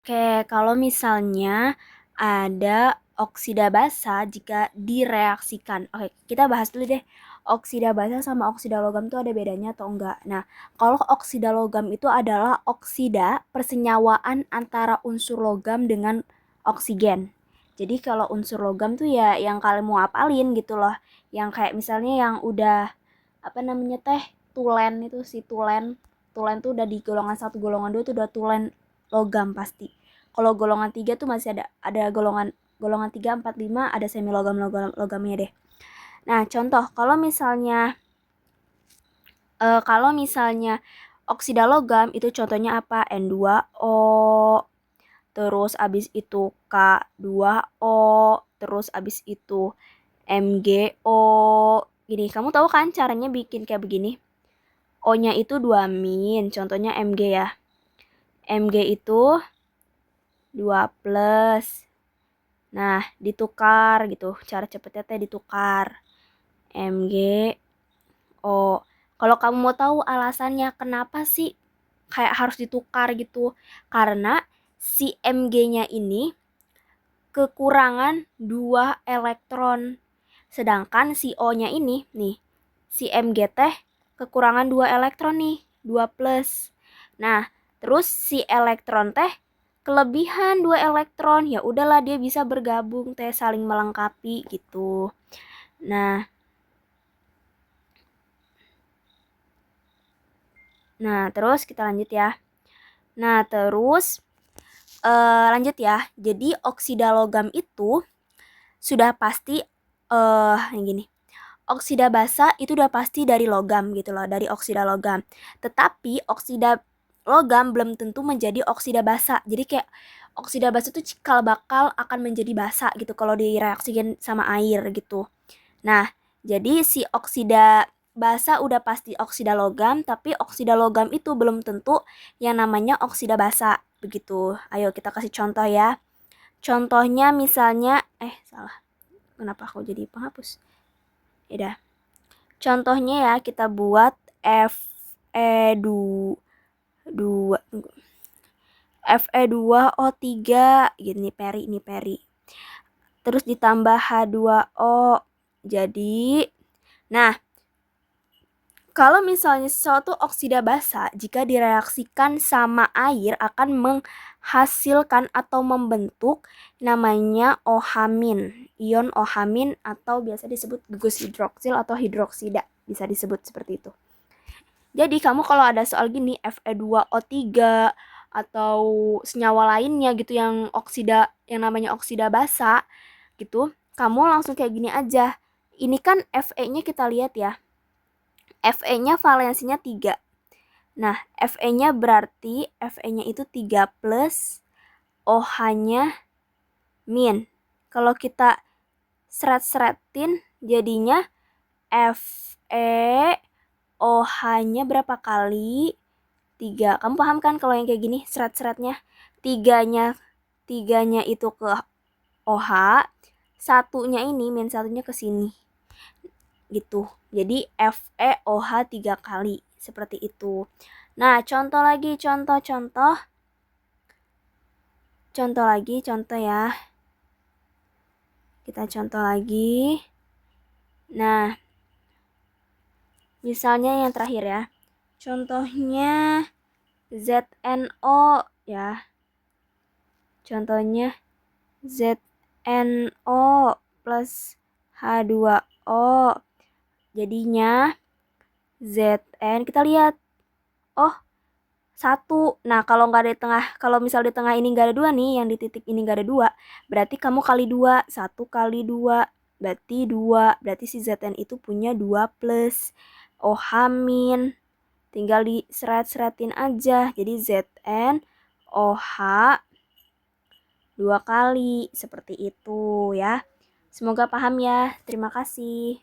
Oke, kalau misalnya ada oksida basa jika direaksikan. Oke, kita bahas dulu deh. Oksida basa sama oksida logam itu ada bedanya atau enggak? Nah, kalau oksida logam itu adalah oksida persenyawaan antara unsur logam dengan oksigen. Jadi kalau unsur logam tuh ya yang kalian mau apalin gitu loh. Yang kayak misalnya yang udah apa namanya teh tulen itu si tulen tulen tuh udah di golongan 1 golongan 2 tuh udah tulen logam pasti. Kalau golongan 3 tuh masih ada golongan golongan 3 4 5 ada semi logamnya deh. Nah, contoh kalau misalnya oksida logam itu contohnya apa? N2O, terus abis itu K2O, terus abis itu MgO. Gini, kamu tahu kan caranya bikin kayak begini? O-nya itu 2 min, contohnya Mg ya. Mg itu 2 plus. Nah, ditukar gitu. Cara cepetnya teh ditukar. MgO. Kalau kamu mau tahu alasannya kenapa sih kayak harus ditukar gitu? Karena si Mg-nya ini kekurangan 2 elektron. Sedangkan si O-nya ini nih, si Mg teh kekurangan 2 elektron nih, 2 plus. Nah, terus si elektron teh kelebihan 2 elektron. Ya udahlah dia bisa bergabung teh saling melengkapi gitu. Nah, terus kita lanjut ya. Nah, terus lanjut ya. Jadi oksida logam itu sudah pasti yang gini. Oksida basa itu udah pasti dari logam gitu loh, dari oksida logam. Tetapi oksida logam belum tentu menjadi oksida basa. Jadi kayak oksida basa itu cikal bakal akan menjadi basa gitu kalau direaksikan sama air gitu. Nah, jadi si oksida basa udah pasti oksida logam, tapi oksida logam itu belum tentu yang namanya oksida basa begitu. Ayo kita kasih contoh ya. Contohnya misalnya salah. Kenapa aku jadi penghapus? Ya udah. Contohnya ya kita buat Fe2 Fe2O3 gini peri. Terus ditambah H2O. Jadi kalau misalnya sesuatu oksida basa jika direaksikan sama air akan menghasilkan atau membentuk namanya OH-, ion OH- atau biasa disebut gugus hidroksil atau hidroksida, bisa disebut seperti itu. Jadi kamu kalau ada soal gini Fe2O3 atau senyawa lainnya gitu yang namanya oksida basa gitu, kamu langsung kayak gini aja. Ini kan Fe-nya kita lihat ya. Fe-nya valensinya 3. Nah, Fe-nya berarti Fe-nya itu 3 plus, OH-nya min. Kalau kita seret-seretin jadinya Fe OH-nya berapa kali? 3. Kamu paham kan kalau yang kayak gini seret-seretnya? Tiganya itu ke OH, satunya ini min satunya ke sini. Gitu. Jadi FeOH 3 kali. Seperti itu. Nah, contoh lagi, contoh ya. Kita contoh lagi. Nah, misalnya yang terakhir ya. Contohnya ZNO ya. Contohnya ZNO plus H2O. Jadinya Zn kita lihat. Oh, 1. Nah, kalau nggak ada di tengah, kalau misal di tengah ini nggak ada 2 nih, yang di titik ini nggak ada 2, berarti kamu kali 2. 1 kali 2 berarti 2. Berarti si Zn itu punya 2 plus OH min. Tinggal diseret-seretin aja. Jadi Zn OH 2 kali. Seperti itu ya. Semoga paham ya. Terima kasih.